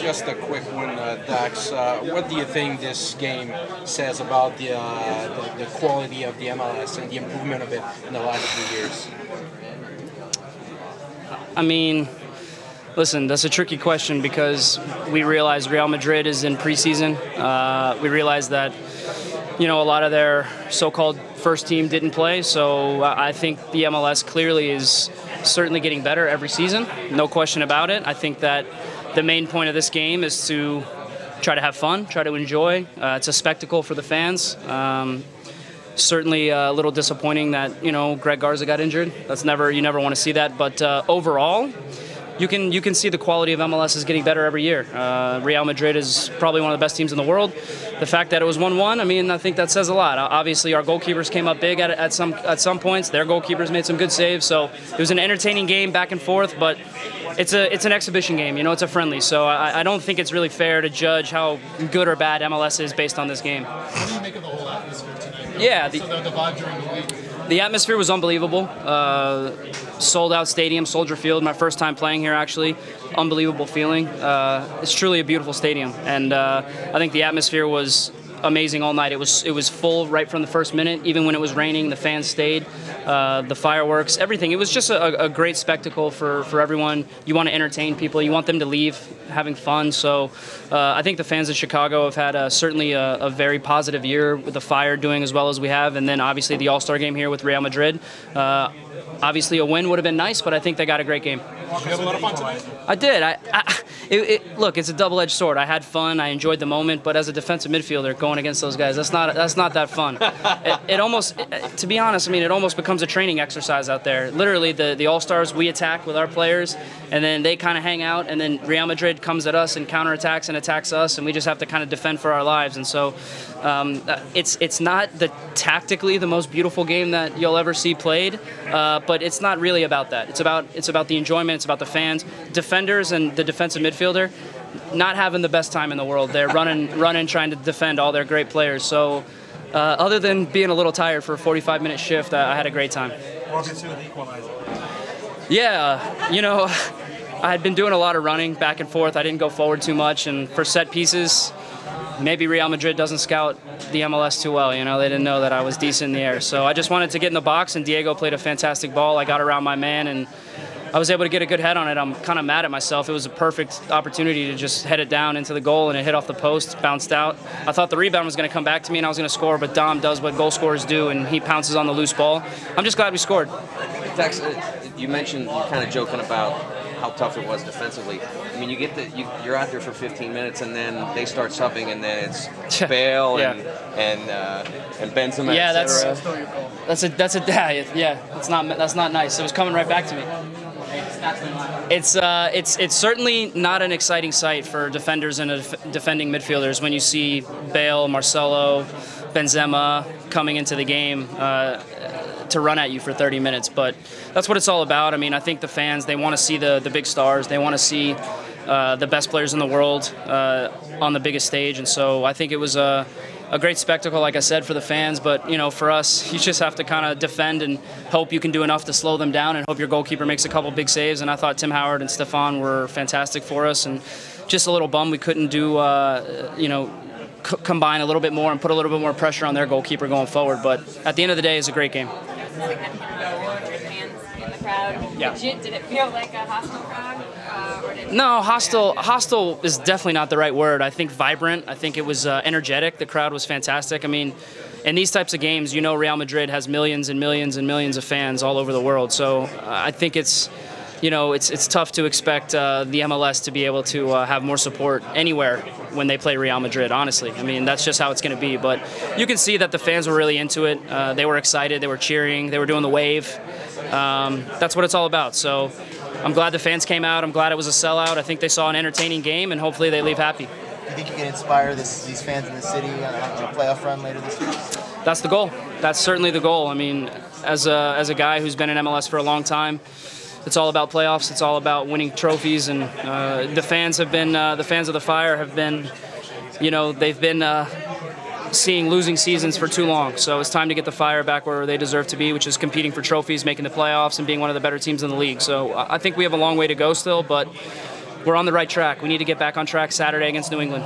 Just a quick one, Dax. What do you think this game says about the quality of the MLS and the improvement of it in the last few years? I mean, listen, that's a tricky question because we realize Real Madrid is in preseason. We realize that, a lot of their so-called first team didn't play. So I think the MLS clearly is certainly getting better every season. No question about it. I think that the main point of this game is to try to have fun, try to enjoy. It's a spectacle for the fans. Certainly a little disappointing that, Greg Garza got injured. You never want to see that. But overall, you can see the quality of MLS is getting better every year. Real Madrid is probably one of the best teams in the world. The fact that it was 1-1, I think that says a lot. Obviously, our goalkeepers came up big at some points. Their goalkeepers made some good saves. So it was an entertaining game back and forth, but it's an exhibition game. It's a friendly. So I don't think it's really fair to judge how good or bad MLS is based on this game. What do you make of the whole atmosphere tonight? Yeah. The vibe during the week. The atmosphere was unbelievable. Sold out stadium, Soldier Field, my first time playing here actually. Unbelievable feeling. It's truly a beautiful stadium, and I think the atmosphere was amazing all night. It was full right from the first minute. Even when it was raining, the fans stayed. The fireworks, everything. It was just a great spectacle for everyone. You want to entertain people. You want them to leave having fun. So I think the fans of Chicago have had certainly a very positive year with the Fire doing as well as we have. And then obviously the All-Star game here with Real Madrid. Obviously a win would have been nice, but I think they got a great game. Did you have a lot of fun tonight? I did. Look, it's a double-edged sword. I had fun. I enjoyed the moment, but as a defensive midfielder going against those guys, that's not that fun. It almost, to be honest, it almost becomes a training exercise out there. Literally, the All-Stars, we attack with our players, and then they kind of hang out, and then Real Madrid comes at us and counterattacks and attacks us, and we just have to kind of defend for our lives. And so it's not tactically the most beautiful game that you'll ever see played, but it's not really about that. It's about the enjoyment. It's about the fans, defenders, and the defensive midfielder not having the best time in the world. They're running, trying to defend all their great players. So other than being a little tired for a 45-minute shift, I had a great time. Walk us through the equalizer. Yeah, I had been doing a lot of running back and forth. I didn't go forward too much, and for set pieces, maybe Real Madrid doesn't scout the MLS too well. They didn't know that I was decent in the air. So I just wanted to get in the box, and Diego played a fantastic ball. I got around my man, and I was able to get a good head on it. I'm kind of mad at myself. It was a perfect opportunity to just head it down into the goal, and it hit off the post, bounced out. I thought the rebound was going to come back to me and I was going to score, but Dom does what goal scorers do, and he pounces on the loose ball. I'm just glad we scored. Dax, you mentioned, you're kind of joking about how tough it was defensively. You're out there for 15 minutes, and then they start subbing, and then it's Bale and Benzema. Yeah, that's not nice. It was coming right back to me. It's certainly not an exciting sight for defenders and defending midfielders when you see Bale, Marcelo, Benzema coming into the game to run at you for 30 minutes. But that's what it's all about. I think the fans, they want to see the big stars. They want to see the best players in the world on the biggest stage. And so I think it was a great spectacle, like I said, for the fans. But, for us, you just have to kind of defend and hope you can do enough to slow them down and hope your goalkeeper makes a couple big saves. And I thought Tim Howard and Stefan were fantastic for us. And just a little bum we couldn't do, combine a little bit more and put a little bit more pressure on their goalkeeper going forward. But at the end of the day, it's a great game. Yeah. Did it feel like a hostile crowd? No, hostile is definitely not the right word. I think vibrant. I think it was energetic. The crowd was fantastic. In these types of games, Real Madrid has millions and millions and millions of fans all over the world. So I think it's tough to expect the MLS to be able to have more support anywhere when they play Real Madrid, honestly. That's just how it's going to be. But you can see that the fans were really into it. They were excited. They were cheering. They were doing the wave. That's what it's all about. So I'm glad the fans came out. I'm glad it was a sellout. I think they saw an entertaining game, and hopefully they leave happy. Do you think you can inspire these fans in the city on a playoff run later this year? That's the goal. That's certainly the goal. As a guy who's been in MLS for a long time, it's all about playoffs. It's all about winning trophies, and the fans of the Fire have been, they've been seeing losing seasons for too long. So it's time to get the Fire back where they deserve to be, which is competing for trophies, making the playoffs, and being one of the better teams in the league. So I think we have a long way to go still, but we're on the right track. We need to get back on track Saturday against New England.